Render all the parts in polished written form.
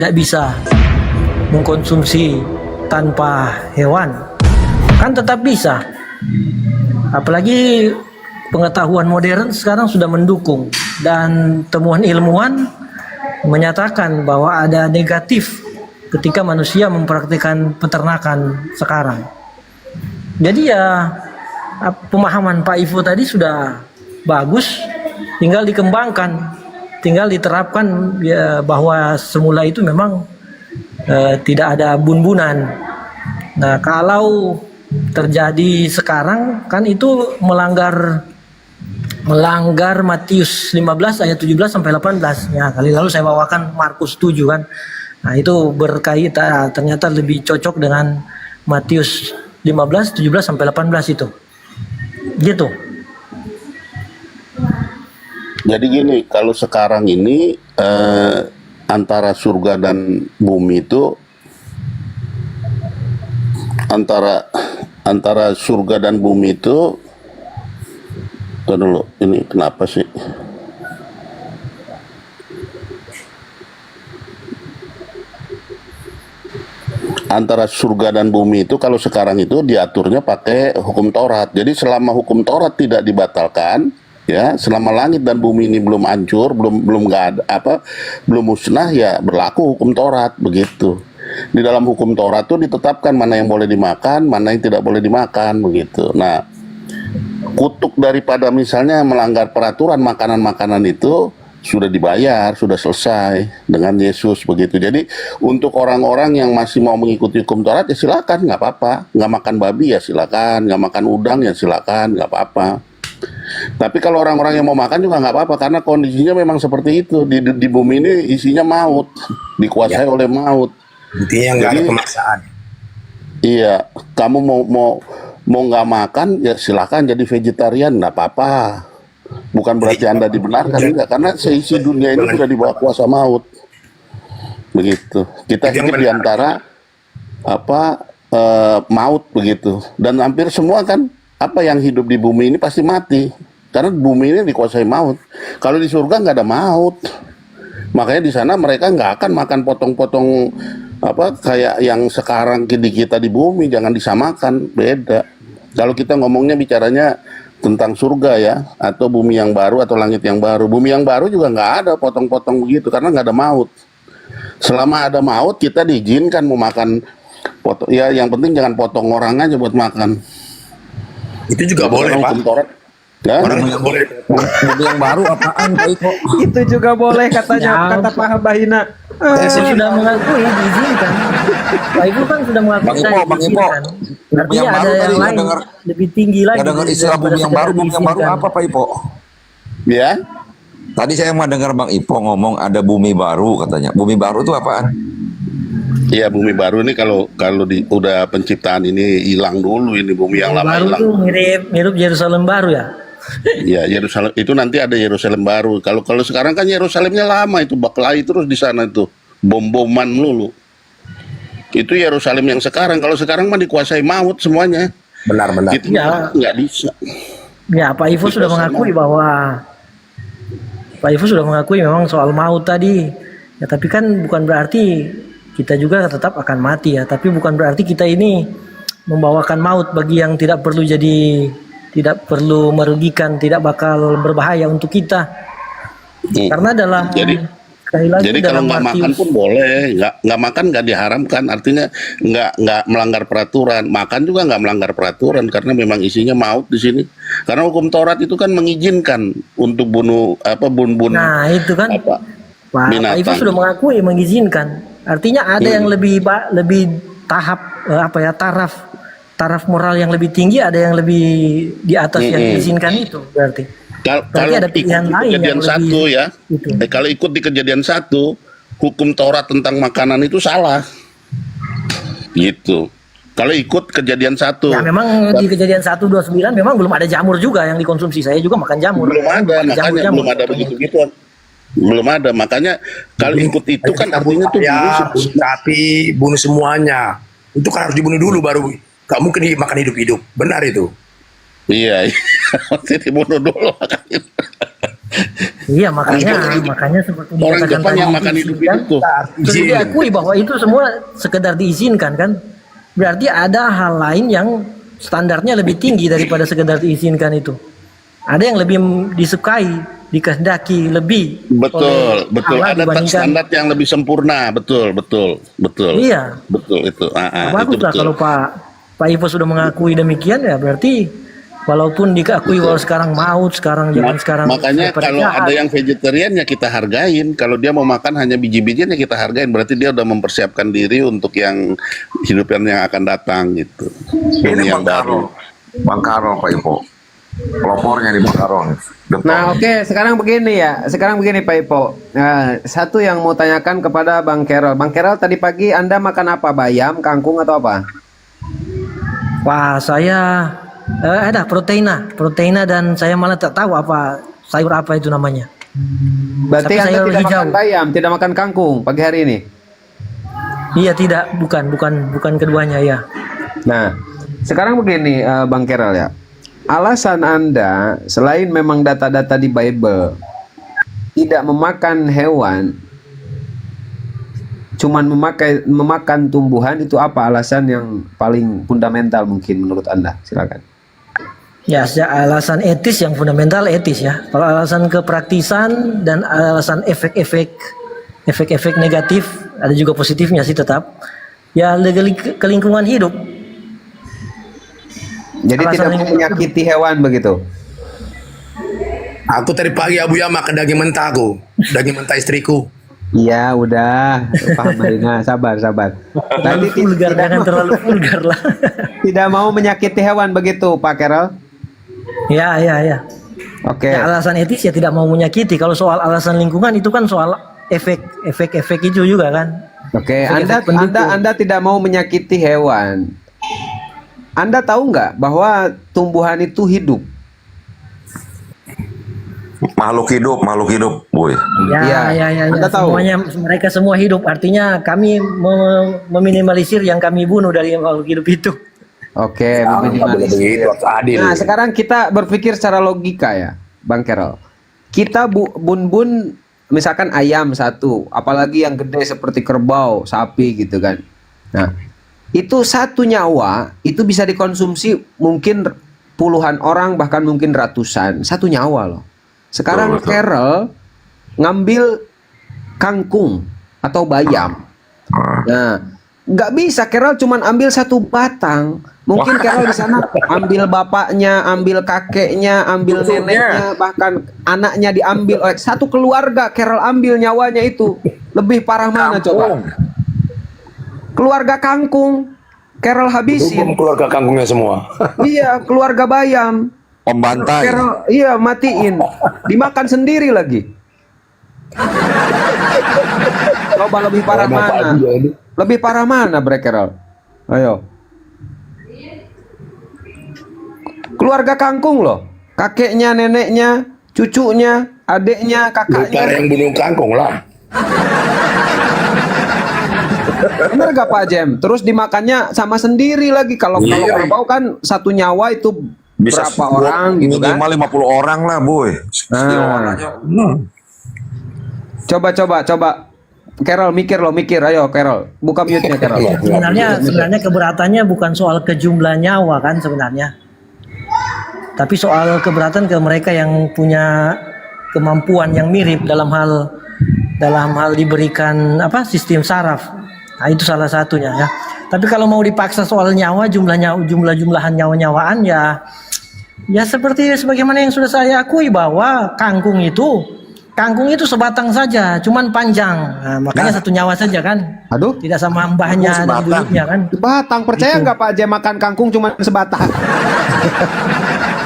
tidak bisa mengkonsumsi tanpa hewan, kan tetap bisa. Apalagi pengetahuan modern sekarang sudah mendukung, dan temuan ilmuwan menyatakan bahwa ada negatif ketika manusia mempraktikkan peternakan sekarang. Jadi ya pemahaman Pak Ivo tadi sudah bagus, tinggal dikembangkan, tinggal diterapkan ya, bahwa semula itu memang tidak ada bun-bunan. Nah, kalau terjadi sekarang kan itu melanggar Matius 15 ayat 17 sampai 18. Ya, kali lalu saya bawakan Markus 7 kan. Nah, itu berkaitan, ternyata lebih cocok dengan Matius 15 17 sampai 18 itu. Gitu. Jadi gini, kalau sekarang ini antara surga dan bumi itu antara surga dan bumi itu, tunggu dulu, ini kenapa sih? Antara surga dan bumi itu kalau sekarang itu diaturnya pakai hukum Taurat. Jadi selama hukum Taurat tidak dibatalkan, ya, selama langit dan bumi ini belum hancur, belum nggak ada belum musnah, ya berlaku hukum Taurat begitu. Di dalam hukum Taurat itu ditetapkan mana yang boleh dimakan, mana yang tidak boleh dimakan begitu. Nah, kutuk daripada misalnya melanggar peraturan makanan-makanan itu sudah dibayar, sudah selesai dengan Yesus begitu. Jadi untuk orang-orang yang masih mau mengikuti hukum Taurat ya silakan, nggak apa-apa. Nggak makan babi ya silakan, nggak makan udang ya silakan, nggak apa-apa. Tapi kalau orang-orang yang mau makan juga nggak apa-apa, karena kondisinya memang seperti itu. Di bumi ini isinya maut, dikuasai oleh maut. Intinya nggak ada Jadi pemaksaan. iya, kamu mau nggak makan ya silakan jadi vegetarian, nggak apa-apa. Bukan berarti Anda dibenarkan, enggak, karena seisi dunia ini sudah di bawah kuasa maut. Begitu. Kita hidup di antara maut begitu. Dan hampir semua kan yang hidup di bumi ini pasti mati. Karena bumi ini dikuasai maut. Kalau di surga nggak ada maut. Makanya di sana mereka nggak akan makan potong-potong kayak yang sekarang di kita di bumi, jangan disamakan, beda. Kalau kita ngomongnya bicaranya tentang surga ya, atau bumi yang baru atau langit yang baru. Bumi yang baru juga nggak ada potong-potong begitu karena nggak ada maut. Selama ada maut kita diizinkan mau makan ya, yang penting jangan potong orang aja buat makan. Itu juga boleh, Pak. Ya? Orang yang boleh. Bumi yang baru apaan Pak Iko? Itu juga boleh katanya, kata Pak Habahina. Saya sudah mengakui diizinkan. Pak Ibu kan sudah mengakui Bang saya Ipo, diizinkan. Artinya yang ada baru yang tadi lain dengar, lebih tinggi lagi. nggak dengar istilah daripada bumi yang sekedar baru. Bumi yang baru diizinkan. apa Pak Ipo? Ya. Tadi saya mau dengar Bang Ipo ngomong ada bumi baru katanya. Bumi baru itu apaan? Iya, bumi baru ini kalau udah penciptaan ini hilang dulu, ini bumi yang Bumi lama baru hilang. itu mirip Yerusalem baru ya. Ya, Yerusalem itu nanti ada Yerusalem baru. Kalau sekarang kan Yerusalemnya lama itu, baklai terus di sana itu, bom-boman melulu. Itu Yerusalem yang sekarang. Kalau sekarang mah dikuasai maut semuanya. Benar-benar. Itu Ya. nggak bisa. Ya, Pak Ivo sudah mengakui bahwa memang soal maut tadi. Ya, tapi kan bukan berarti kita juga tetap akan mati ya. Tapi bukan berarti kita ini membawakan maut bagi yang tidak perlu merugikan, tidak bakal berbahaya untuk kita. Karena dalam Jadi kalau nggak makan pun boleh, nggak makan nggak diharamkan, artinya nggak melanggar peraturan. Makan juga nggak melanggar peraturan karena memang isinya maut di sini. Karena hukum Taurat itu kan mengizinkan untuk bunuh bun-bun. Nah itu kan Pak Ivo sudah mengakui mengizinkan. Artinya ada yang lebih tahap taraf moral yang lebih tinggi, ada yang lebih di atas yang diizinkan itu berarti. Kalau ada ikut pilihan di lain kejadian yang satu lebih ya, itu. Kalau ikut di kejadian satu, hukum Taurat tentang makanan itu salah, gitu. Kalau ikut kejadian satu, Ya memang di kejadian 1:29 memang belum ada jamur juga yang dikonsumsi. Saya juga makan jamur. belum ada, makanya Jamur-jamur. belum ada begitu-gitu. Belum ada, makanya kalau ikut itu kan artinya tuh ya, bunuh sapi, bunuh semuanya. Itu kan harus dibunuh dulu baru. Gak mungkin dimakan hidup-hidup. Benar itu. Iya, mesti dibunuh dulu. Iya, makanya seperti Orang dikatakan Jepang tadi, yang makan hidup-hidup tuh. sudah diakui bahwa itu semua sekedar diizinkan kan. Berarti ada hal lain yang standarnya lebih tinggi daripada sekedar diizinkan itu. Ada yang lebih disukai, dikehendaki lebih. Betul, betul. Allah Ada dibandingkan. standar yang lebih sempurna, betul. Iya. Betul itu. Bagus Itu lah betul. kalau Pak Ivo sudah mengakui demikian, ya berarti walaupun diakui bahwa sekarang maut, sekarang zaman sekarang Makanya daripada kalau jahat. ada yang vegetarian ya kita hargain. Kalau dia mau makan hanya biji-bijian ya kita hargain. Berarti dia udah mempersiapkan diri untuk yang hidup yang akan datang gitu. Ini Yang Bang Karo. Bang Karo Pak Ipo. Pelopornya di Bang Karo. Nah, oke, sekarang begini Pak Ipo. Nah, satu yang mau tanyakan kepada Bang Kerol. Bang Kerol, tadi pagi Anda makan apa? Bayam, kangkung atau apa? Wah, saya ada proteina dan saya malah tak tahu apa sayur apa itu namanya. Berarti Tapi Anda sayur tidak hijau. makan bayam, tidak makan kangkung pagi hari ini. Iya, tidak, bukan keduanya ya. Nah, sekarang begini Bang Kerol ya. Alasan Anda selain memang data-data di Bible tidak memakan hewan, cuman memakan tumbuhan, itu apa alasan yang paling fundamental mungkin menurut Anda? Silakan. Ya, alasan etis yang fundamental etis ya. Kalau alasan kepraktisan dan alasan efek-efek negatif, ada juga positifnya sih tetap. Ya, ke lingkungan hidup. Jadi Alasan tidak mau lingkungan menyakiti hewan begitu. Aku tadi pagi Abu ya makan daging mentah aku. Daging mentah istriku. Iya, udah paham Marina, sabar. Terlalu vulgar, jangan terlalu vulgar lah. Tidak mau menyakiti hewan begitu, Pak Kerol? Ya. Oke. Ya, alasan etis ya tidak mau menyakiti. Kalau soal alasan lingkungan itu kan soal efek itu juga kan. Oke, Efek-efek pendukung. Anda tidak mau menyakiti hewan. Anda tahu nggak bahwa tumbuhan itu hidup? Makhluk hidup, boy. Ya. Anda tahu? Mereka semua hidup. Artinya kami meminimalisir yang kami bunuh dari makhluk hidup itu. Oke, Begitu meminimalisir. harus adil. Nah, sekarang kita berpikir secara logika ya, Bang Kerol. Kita bun-bun misalkan ayam satu, apalagi yang gede seperti kerbau, sapi gitu kan. Nah, itu satu nyawa itu bisa dikonsumsi mungkin puluhan orang, bahkan mungkin ratusan. Satu nyawa loh. Sekarang Betul. Kerol ngambil kangkung atau bayam. Nah, nggak bisa Kerol cuman ambil satu batang. Mungkin Kerol di sana ambil bapaknya, ambil kakeknya, ambil neneknya, bahkan anaknya diambil oleh satu keluarga. Kerol ambil nyawanya itu. Lebih parah mana coba? Keluarga kangkung, Kerol habisin. Keluarga kangkungnya semua. Iya, keluarga bayam. Pembantai. Kerol, iya matiin. Dimakan sendiri lagi. Coba lebih parah mana? Lebih parah mana, Bre Kerol? Ayo. Keluarga kangkung loh. Kakeknya, neneknya, cucunya, adiknya, Bukan kakaknya. yang bunuh kangkung lah. Bener gak Pak Jem? Terus dimakannya sama sendiri lagi. Kalau kerbau kan satu nyawa itu Bisa berapa orang gitu kan? minimal 50 orang lah, boy. Nah. Coba. Carol mikir. Ayo Carol, buka mute-nya Carol. Sebenarnya keberatannya bukan soal kejumlah nyawa kan sebenarnya. Tapi soal keberatan ke mereka yang punya kemampuan yang mirip dalam hal diberikan sistem saraf. Nah, itu salah satunya ya. Tapi kalau mau dipaksa soal nyawa, jumlahan nyawa-nyawaan ya seperti sebagaimana yang sudah saya akui bahwa kangkung itu sebatang saja, cuman panjang. Nah, makanya satu nyawa saja kan. Aduh, Tidak sama mbahnya dan dulunya kan. sebatang. Percaya nggak Pak Jem makan kangkung cuma sebatang?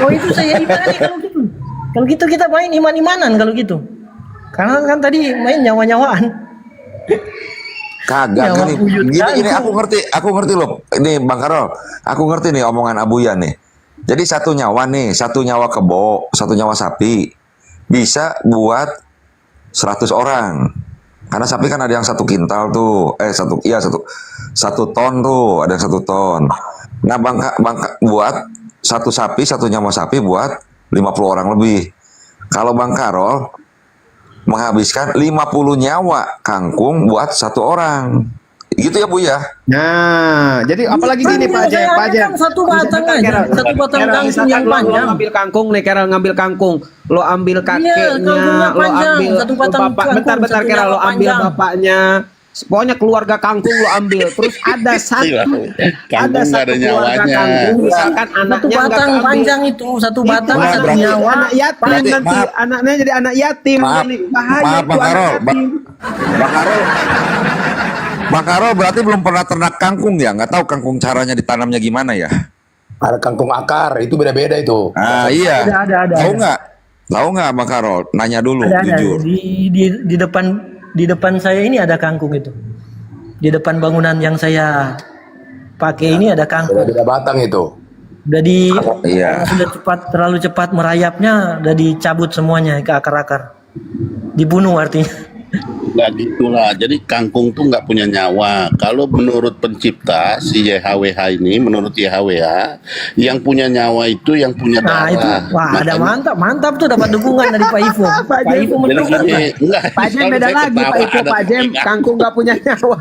Oh, itu saya imani kalau gitu. Kalau gitu kita main iman-imanan kalau gitu. Karena kan tadi main nyawa-nyawaan. Kagak Ya, kan Bang Buyut, gini itu. aku ngerti loh. Ini Bang Karol, aku ngerti nih omongan Abuya nih. Jadi satu nyawa kebo, satu nyawa sapi bisa buat 100 orang. Karena sapi kan ada yang 1 kintal tuh, satu ton tuh, ada yang 1 ton. Nah, buat satu nyawa sapi buat 50 orang lebih. kalau Bang Karol menghabiskan 50 nyawa kangkung buat satu orang. Gitu ya Bu ya? Nah, jadi apalagi gini Pak Jem, Pak Jem. Satu batang aja, satu batang Kerol, kangkung misalkan yang lo panjang. ngambil kangkung nih, Kerol ngambil kangkung, lo ambil kakeknya, kangkungnya lo panjang, ambil satu batang bapak, kangkung, bentar satu Kerol, lo nyawa ambil panjang. bapaknya, pokoknya keluarga kangkung lo ambil, terus ada satu, ada Kangkung nggak satu ada keluarga nyawanya. kangkung, misalkan Satu anaknya nggak batang keambil. panjang itu, satu batang Nah, satu berarti nyawa. Anak yatim Berarti, nanti, maaf. anaknya jadi anak yatim, Maaf, jadi bahaya maaf itu Bang anak Karol, yatim. Bang Karol berarti belum pernah ternak kangkung ya? Nggak tahu kangkung caranya ditanamnya gimana ya? Ada kangkung akar, itu beda-beda itu. Ah iya. Ada. Tahu nggak? Tahu nggak Bang Karol? Nanya dulu, Ada jujur. di depan saya ini ada kangkung itu. Di depan bangunan yang saya pakai ini ada kangkung. Beda-beda batang itu. Udah Iya. karena sudah terlalu cepat merayapnya, udah dicabut semuanya ke akar-akar. Dibunuh artinya. Nggak gitulah. Jadi kangkung tuh nggak punya nyawa. Kalau menurut pencipta si YHWH ini, menurut YHWH, yang punya nyawa itu yang punya Nah darah. itu, wah ada mantap tuh dapat dukungan dari Pak Ivo. Pak Ivo Jadi mendukung. gini, enggak, Pak Jem kalau beda saya lagi ketawa, Pak Ipo, ada Pak Jem kepentingan. kangkung nggak punya nyawa.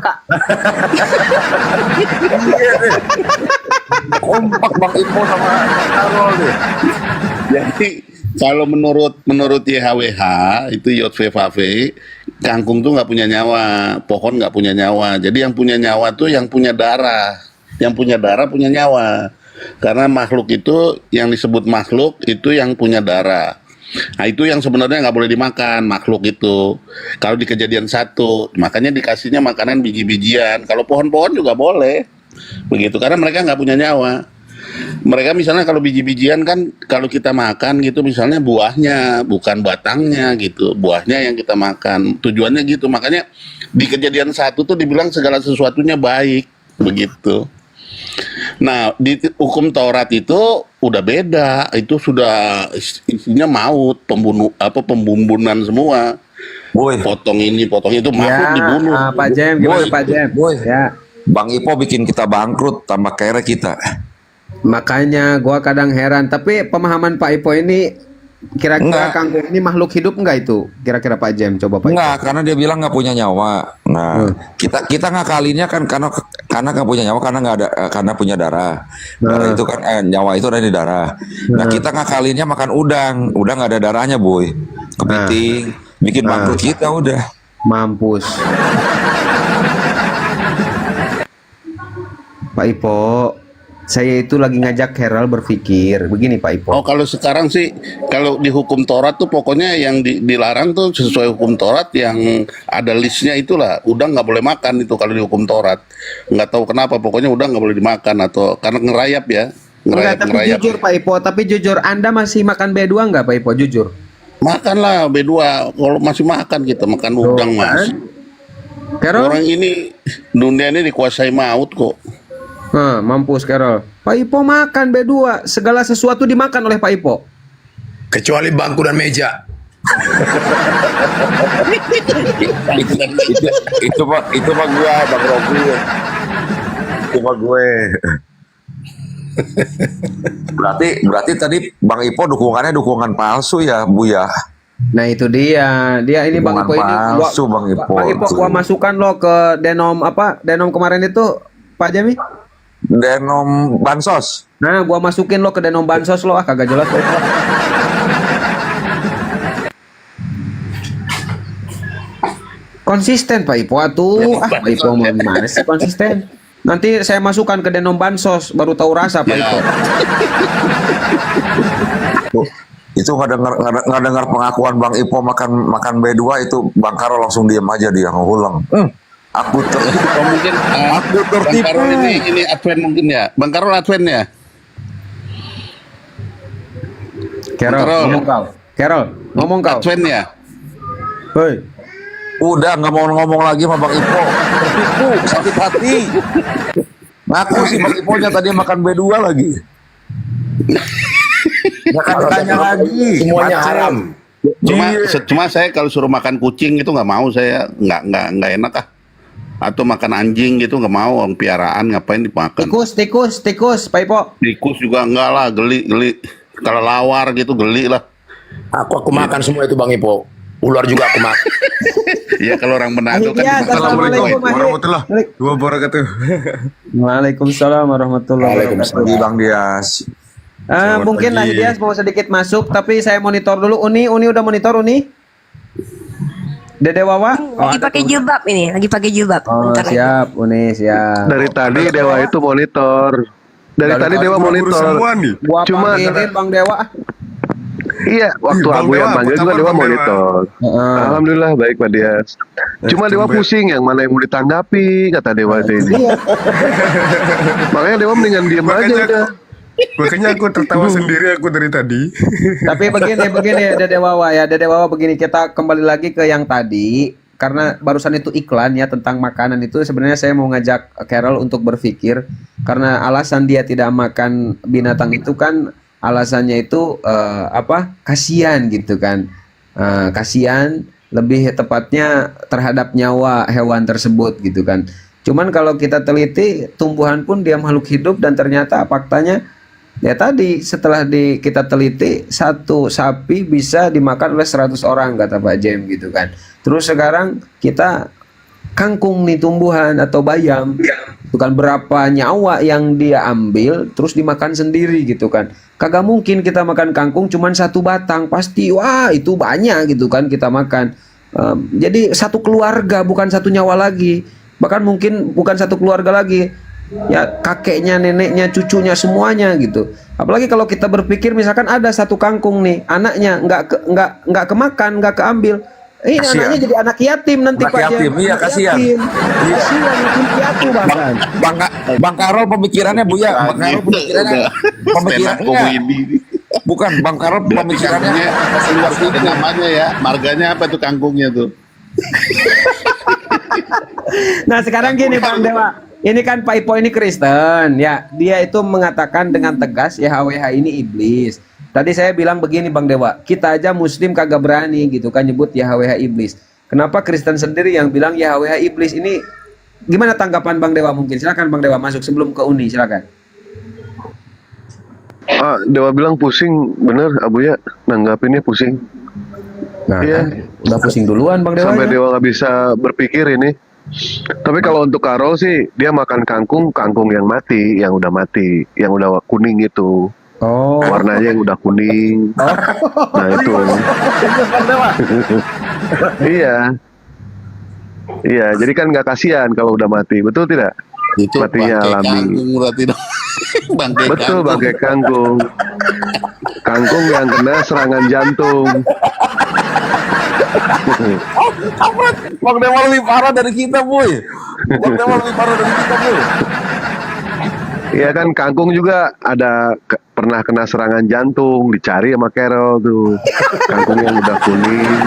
Kompak Bang Ipo sama Bang Karol deh. Jadi kalau menurut YHWH itu YVVV, kangkung tuh nggak punya nyawa, pohon nggak punya nyawa. Jadi yang punya nyawa tuh yang punya darah, yang punya darah punya nyawa. Karena makhluk itu yang disebut makhluk itu yang punya darah. Nah itu yang sebenarnya nggak boleh dimakan makhluk itu. Kalau di Kejadian 1, makanya dikasihnya makanan biji-bijian. Kalau pohon-pohon juga boleh, begitu. Karena mereka nggak punya nyawa. Mereka misalnya kalau biji-bijian kan kalau kita makan gitu misalnya buahnya bukan batangnya gitu, buahnya yang kita makan, tujuannya gitu. Makanya di Kejadian 1 tuh dibilang segala sesuatunya baik begitu. Nah di hukum Taurat itu udah beda, itu sudah isinya maut, pembumbunan semua, Boy, potong ini potong itu, makhluk dibunuh. Pak Jem, gimana Boy, Pak Jem? boy. Ya, Bang Ipo bikin kita bangkrut, tambah kere kita. makanya gua kadang heran. Tapi pemahaman Pak Ipo ini kira-kira Enggak. kangkung ini makhluk hidup enggak itu? Kira-kira Pak Jem, coba Pak Ipo. Enggak, karena dia bilang nggak punya nyawa. Nah, kita ngakalinnya kan karena nggak punya nyawa, karena nggak ada karena punya darah. Darah itu kan nyawa itu ada di darah. Nah, kita ngakalinnya makan udang nggak ada darahnya, boy. Kepiting, bikin bangkrut kita udah. Mampus. Pak Ipo, saya itu lagi ngajak Herald berpikir. Begini Pak Ipo. Oh kalau sekarang sih kalau di hukum Taurat tuh pokoknya yang dilarang tuh sesuai hukum Taurat yang ada listnya itulah, udang nggak boleh makan itu kalau di hukum Taurat. Nggak tahu kenapa pokoknya udang nggak boleh dimakan atau karena ngerayap ya. Enggak, tapi jujur Pak Ipo, tapi jujur Anda masih makan B2 enggak Pak Ipo, jujur? Makanlah B2 kalau masih makan kita makan udang mas. Carol? Orang ini dunia ini dikuasai maut kok. Nah, mampus Carol. Pak Ipo makan B2, segala sesuatu dimakan oleh Pak Ipo. Kecuali bangku dan meja. itu mah gua Bang Robi. Itu mah gue. berarti tadi Bang Ipo dukungan palsu ya, Bu ya. Nah itu dia ini Bang Ipo ini palsu, Bang Ipo. Bang Ipo gua masukkan lo ke denom kemarin itu Pak Jami. Denom bansos. Nah gua masukin lo ke denom bansos lo, kagak jelas lo. Konsisten Pak Ipo atuh. Pak Ipo mau gimana sih konsisten? Nanti saya masukkan ke denom bansos baru tahu rasa Pak Ipo. Itu nggak dengar pengakuan Bang Ipo makan B2 itu Bang Karo langsung diam aja dia ngulang. Aku Mungkin aku Bang tertipu. Karol ini Advent mungkin ya. Bang Karol Advent ya. Carol, Carol. ngomong kau. Advent ya. Hei. Udah nggak mau ngomong lagi sama Bang Ipo. Tertipu, sakit hati. Ngaku sih Bang Iponya tadi makan B2 lagi. Nggak akan ditanya lagi. Semuanya Macam. haram. Cuma saya kalau suruh makan kucing itu nggak mau, saya nggak enak ah. Atau makan anjing gitu nggak mau, orang piaraan ngapain dimakan. Tikus Pak Ipo. Tikus juga enggak lah, geli. Kalau lawar gitu geli lah. Aku makan semua itu Bang Ipo. Ular juga aku makan. Ya kalau orang Manado kan Iya, dimakan Assalamualaikum sama duit. warahmatullahi wabarakatuh. Waalaikumsalam warahmatullahi wabarakatuh. Pagi Bang Dias. Selamat Mungkin pagi. Dias mau sedikit masuk, tapi saya monitor dulu. Uni udah monitor Uni? Dede Wawa? Lagi pakai jilbab ini, lagi pakai jilbab. Oh, Bentar lagi. siap, Uni siap. Dari tadi Dewa itu monitor. Dari tadi Dewa Guru monitor. semua nih. Gua Cuma- panggilin Bang Dewa. Iya, waktu Bang aku yang Dewa, manggil apa juga kabar, Dewa Bang Dewa? monitor. Heeh. Alhamdulillah baik Pak Dias. Cuma Dewa tumben. pusing yang mana yang mau ditanggapi kata Dewa ini. Iya. Makanya Dewa mendingan diem aja Makanya udah. Makanya aku tertawa sendiri aku dari tadi. Tapi begini Dede Wawa ya, Dede Wawa begini, kita kembali lagi ke yang tadi karena barusan itu iklan ya tentang makanan itu. Sebenarnya saya mau ngajak Carol untuk berpikir karena alasan dia tidak makan binatang itu kan alasannya itu kasihan gitu kan. Kasihan lebih tepatnya terhadap nyawa hewan tersebut gitu kan. Cuman kalau kita teliti, tumbuhan pun dia makhluk hidup dan ternyata faktanya ya tadi setelah kita teliti, satu sapi bisa dimakan oleh 100 orang kata Pak Jem gitu kan. Terus sekarang kita kangkung nih, tumbuhan atau bayam, bukan berapa nyawa yang dia ambil terus dimakan sendiri gitu kan. Kagak mungkin kita makan kangkung cuman satu batang, pasti wah itu banyak gitu kan kita makan. Jadi satu keluarga, bukan satu nyawa lagi, bahkan mungkin bukan satu keluarga lagi, ya kakeknya, neneknya, cucunya, semuanya gitu. Apalagi kalau kita berpikir misalkan ada satu kangkung nih, anaknya nggak kemakan, nggak keambil, ini Kasian. anaknya jadi anak yatim nanti Anak Pak yatim, Jem. iya, Anak kasian. yatim. Kasian, yatim piatu bahkan. Bang Karol pemikirannya Buya. Bang Karol pemikirannya Stand up komedi. bukan Bang Karol Berarti pemikirannya kangkungnya luar itu namanya ya. Marganya apa tuh kangkungnya tuh? Nah sekarang gini Bang Dewa, ini kan Pak Ipo ini Kristen ya, dia itu mengatakan dengan tegas YHWH ini iblis. Tadi saya bilang begini Bang Dewa, kita aja Muslim kagak berani gitu kan nyebut YHWH iblis. Kenapa Kristen sendiri yang bilang YHWH iblis ini? Gimana tanggapan Bang Dewa mungkin? Silakan Bang Dewa masuk sebelum ke Uni, silakan. Dewa bilang pusing, bener Abuya nanggapinnya pusing. Nah, Iya. udah pusing duluan Bang Dewa. Sampai Dewa nggak bisa berpikir ini. Tapi kalau untuk Karol sih dia makan kangkung yang mati, yang udah mati, yang udah kuning itu. Oh. Warnanya yang udah kuning. Nah itu. Iya. Iya, jadi kan nggak kasihan kalau udah mati, betul tidak? Itu Matinya bangkai alami. kangkung berarti dong. Bangkai Betul, kangkung. bangkai kangkung. Kangkung yang kena serangan jantung. Bang Dewa lebih parah dari kita, Boy. Bang Dewa lebih parah dari kita, Boy. Iya kan, kangkung juga ada pernah kena serangan jantung, dicari sama Carol tuh. Kangkung yang udah kuning.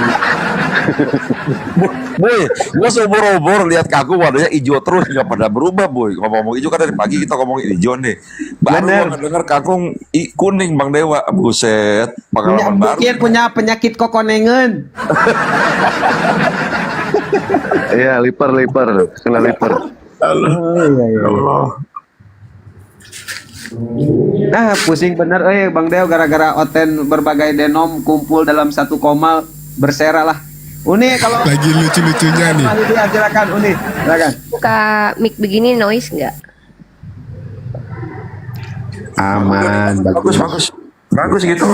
Boy, gua seubur-ubur lihat kangkung warnanya hijau terus, nggak pada berubah, Boy. Ngomong hijau kan dari pagi kita ngomongin hijau nih. Baru Bener. gua denger kangkung kuning, Bang Dewa. Buset, pengalaman baru. Mungkin punya penyakit kokonengen. Iya, liper, kena liper. Nah, pusing bener Bang Deo gara-gara Oten berbagai denom kumpul dalam satu komal bersera lah. Uni kalau Lagi lucu-lucunya nih. silakan Uni, silakan. Buka mic begini noise nggak? Aman, Bagus gitu.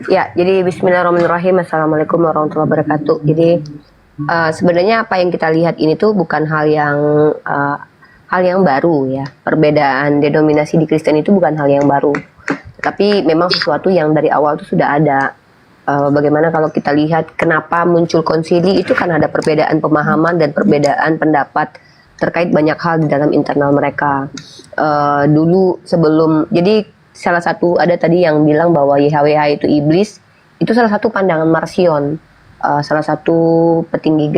Ya, jadi Bismillahirrahmanirrahim. Assalamualaikum warahmatullahi wabarakatuh. Jadi sebenarnya apa yang kita lihat ini tuh bukan hal yang baru ya. Perbedaan denominasi di Kristen itu bukan hal yang baru. Tapi memang sesuatu yang dari awal itu sudah ada. Bagaimana kalau kita lihat kenapa muncul konsili itu kan ada perbedaan pemahaman dan perbedaan pendapat terkait banyak hal di dalam internal mereka. Dulu sebelum, jadi salah satu ada tadi yang bilang bahwa YHWH itu iblis, itu salah satu pandangan Marcion, salah satu petinggi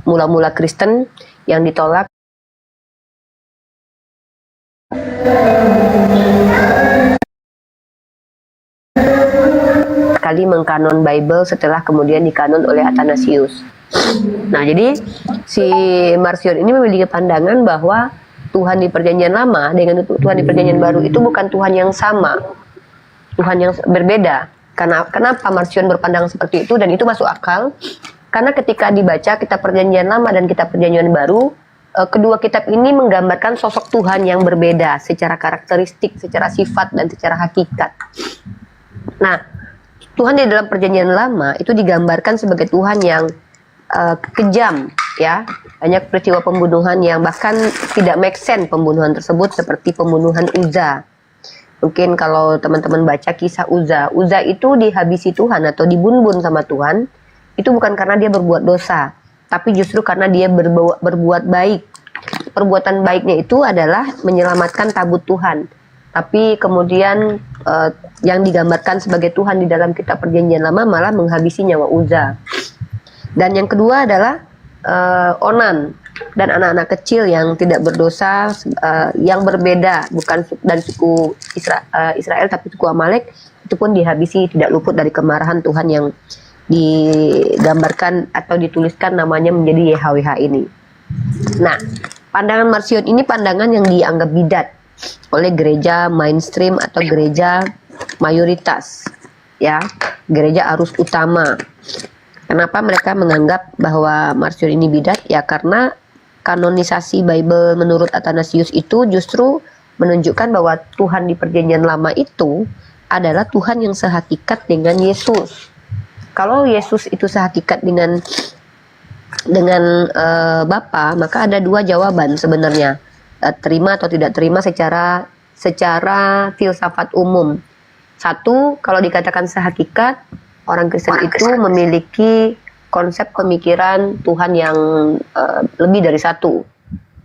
mula-mula Kristen yang ditolak kali mengkanon Bible setelah kemudian dikanon oleh Athanasius. Nah, jadi si Marcion ini memiliki pandangan bahwa Tuhan di Perjanjian Lama dengan Tuhan di Perjanjian Baru itu bukan Tuhan yang sama, Tuhan yang berbeda. Karena kenapa Marcion berpandangan seperti itu dan itu masuk akal? Karena ketika dibaca kitab Perjanjian Lama dan kitab Perjanjian Baru, kedua kitab ini menggambarkan sosok Tuhan yang berbeda secara karakteristik, secara sifat dan secara hakikat. Nah, Tuhan di dalam Perjanjian Lama itu digambarkan sebagai Tuhan yang kejam, ya. Banyak peristiwa pembunuhan yang bahkan tidak make sense pembunuhan tersebut, seperti pembunuhan Uza. Mungkin kalau teman-teman baca kisah Uza itu dihabisi Tuhan atau dibun-bun sama Tuhan, itu bukan karena dia berbuat dosa, tapi justru karena dia berbuat baik. Perbuatan baiknya itu adalah menyelamatkan tabut Tuhan. Tapi kemudian yang digambarkan sebagai Tuhan di dalam kitab Perjanjian Lama malah menghabisi nyawa Uza. Dan yang kedua adalah Onan dan anak-anak kecil yang tidak berdosa, yang berbeda, bukan dan suku Israel tapi suku Amalek, itu pun dihabisi, tidak luput dari kemarahan Tuhan yang digambarkan atau dituliskan namanya menjadi YHWH ini. Nah, pandangan Marcion ini pandangan yang dianggap bidat oleh gereja mainstream atau gereja mayoritas, ya, gereja arus utama. Kenapa mereka menganggap bahwa Marcion ini bidat? Ya karena kanonisasi Bible menurut Athanasius itu justru menunjukkan bahwa Tuhan di Perjanjian Lama itu adalah Tuhan yang sehakikat dengan Yesus. Kalau Yesus itu sehakikat dengan Bapa, maka ada dua jawaban sebenarnya, terima atau tidak terima secara filsafat umum. Satu, kalau dikatakan sehakikat, orang Kristen itu memiliki konsep pemikiran Tuhan yang lebih dari satu.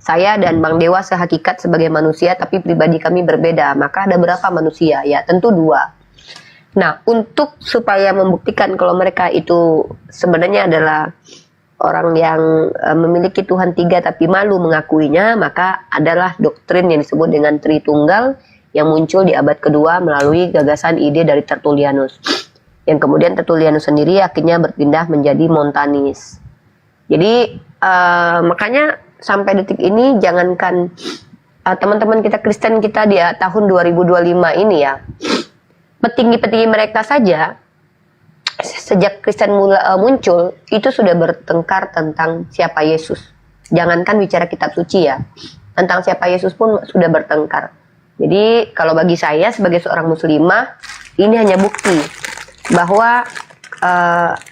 Saya dan Bang Dewa sehakikat sebagai manusia, tapi pribadi kami berbeda. Maka ada berapa manusia? Ya tentu dua. Nah, untuk supaya membuktikan kalau mereka itu sebenarnya adalah orang yang memiliki Tuhan tiga tapi malu mengakuinya, maka adalah doktrin yang disebut dengan Tritunggal yang muncul di abad kedua melalui gagasan ide dari Tertullianus. Yang kemudian Tertullianus sendiri akhirnya berpindah menjadi Montanis. Jadi makanya sampai detik ini jangankan teman-teman kita Kristen kita di tahun 2025 ini ya, petinggi-petinggi mereka saja sejak Kristen muncul itu sudah bertengkar tentang siapa Yesus. Jangankan bicara kitab suci ya, tentang siapa Yesus pun sudah bertengkar. Jadi kalau bagi saya sebagai seorang muslimah, ini hanya bukti bahwa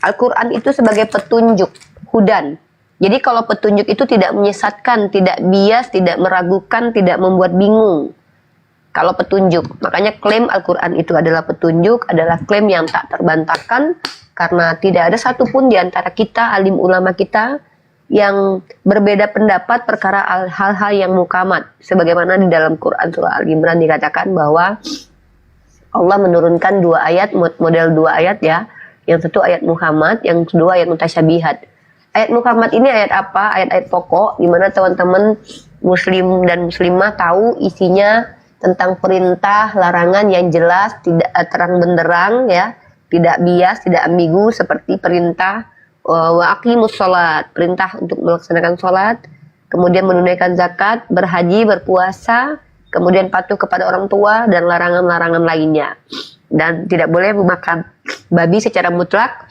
Al-Quran itu sebagai petunjuk, hudan. Jadi kalau petunjuk itu tidak menyesatkan, tidak bias, tidak meragukan, tidak membuat bingung. Kalau petunjuk, makanya klaim Al-Quran itu adalah petunjuk, adalah klaim yang tak terbantahkan, karena tidak ada satupun di antara kita, alim ulama kita, yang berbeda pendapat perkara hal-hal yang mukamat. Sebagaimana di dalam Quran surah Al-Imran dikatakan bahwa Allah menurunkan dua ayat, model dua ayat ya. Yang satu ayat Muhammad, yang kedua ayat mutasyabihat. Ayat Muhammad ini ayat apa? Ayat-ayat pokok, di mana teman-teman muslim dan muslimah tahu isinya tentang perintah, larangan yang jelas, tidak terang benderang ya, tidak bias, tidak ambigu, seperti perintah wa aqimus sholat, perintah untuk melaksanakan sholat, kemudian menunaikan zakat, berhaji, berpuasa, kemudian patuh kepada orang tua dan larangan-larangan lainnya. Dan tidak boleh memakan babi secara mutlak,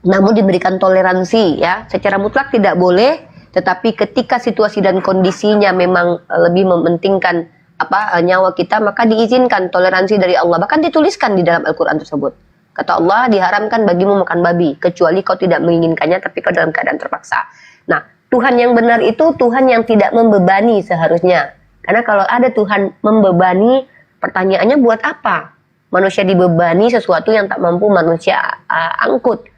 namun diberikan toleransi ya. Secara mutlak tidak boleh, tetapi ketika situasi dan kondisinya memang lebih mementingkan nyawa kita, maka diizinkan toleransi dari Allah. Bahkan dituliskan di dalam Al-Quran tersebut. Kata Allah, diharamkan bagimu makan babi, kecuali kau tidak menginginkannya, tapi kau dalam keadaan terpaksa. Nah, Tuhan yang benar itu Tuhan yang tidak membebani seharusnya. Karena kalau ada Tuhan membebani, pertanyaannya buat apa? Manusia dibebani sesuatu yang tak mampu manusia angkut.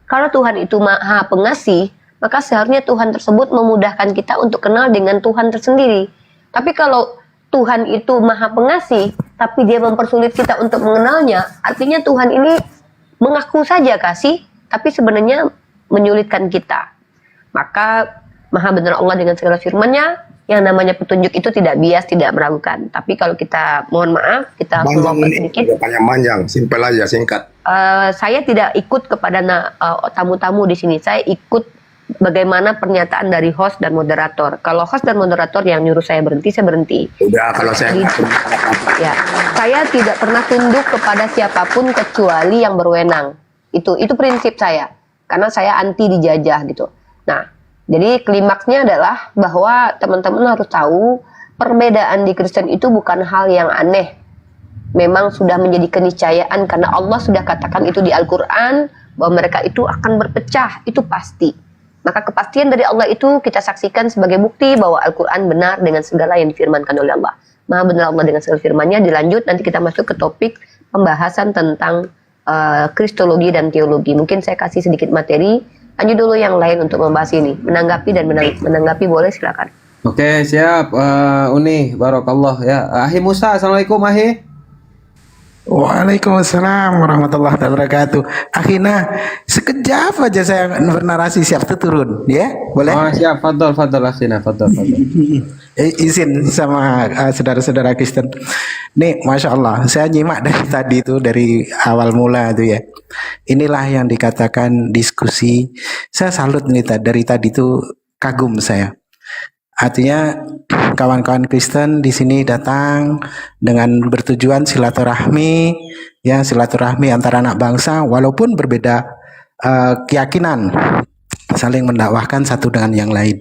Kalau Tuhan itu maha pengasih, maka seharusnya Tuhan tersebut memudahkan kita untuk kenal dengan Tuhan tersendiri. Tapi kalau Tuhan itu maha pengasih, tapi dia mempersulit kita untuk mengenalnya, artinya Tuhan ini mengaku saja kasih, tapi sebenarnya menyulitkan kita. Maka maha benar Allah dengan segala firman-Nya, yang namanya petunjuk itu tidak bias, tidak meragukan. Tapi kalau kita, mohon maaf, kita sedikit. Panjang, simpel aja, singkat. Saya tidak ikut kepada tamu-tamu di sini. Saya ikut bagaimana pernyataan dari host dan moderator. Kalau host dan moderator yang nyuruh saya berhenti, saya berhenti. Udah, kalau saya ya. saya tidak pernah tunduk kepada siapapun kecuali yang berwenang. Itu prinsip saya. Karena saya anti dijajah gitu. Nah, jadi klimaksnya adalah bahwa teman-teman harus tahu perbedaan di Kristen itu bukan hal yang aneh. Memang sudah menjadi keniscayaan karena Allah sudah katakan itu di Al-Quran bahwa mereka itu akan berpecah, itu pasti. Maka kepastian dari Allah itu kita saksikan sebagai bukti bahwa Al-Quran benar dengan segala yang difirmankan oleh Allah. Maha benar Allah dengan segala firman-Nya. Dilanjut nanti kita masuk ke topik pembahasan tentang kristologi dan teologi. Mungkin saya kasih sedikit materi, lanjut dulu yang lain untuk membahas ini. Menanggapi dan menanggapi boleh, silakan. Oke, siap. Uni, barokallah ya. Ahi Musa, assalamualaikum Ahi. Waalaikumsalam warahmatullahi wabarakatuh. Akhirnya sekejap aja saya bernarasi, siap tuh turun, ya boleh? Oh, siap, fadol Akhina, fadol. Izin sama saudara-saudara Kristen. Nih, masya Allah, saya nyimak dari tadi itu, dari awal mula itu ya. Inilah yang dikatakan diskusi. Saya salut nih dari tadi itu, kagum saya. Artinya kawan-kawan Kristen di sini datang dengan bertujuan silaturahmi, ya silaturahmi antara anak bangsa, walaupun berbeda keyakinan, saling mendakwahkan satu dengan yang lain,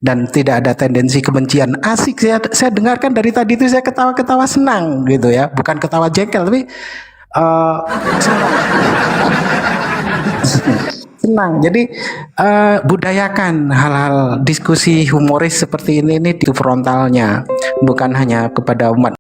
dan tidak ada tendensi kebencian. Asik, saya dengarkan dari tadi itu, saya ketawa-ketawa senang gitu ya, bukan ketawa jengkel tapi senang. Jadi budayakan hal-hal diskusi humoris seperti ini di frontalnya, bukan hanya kepada umat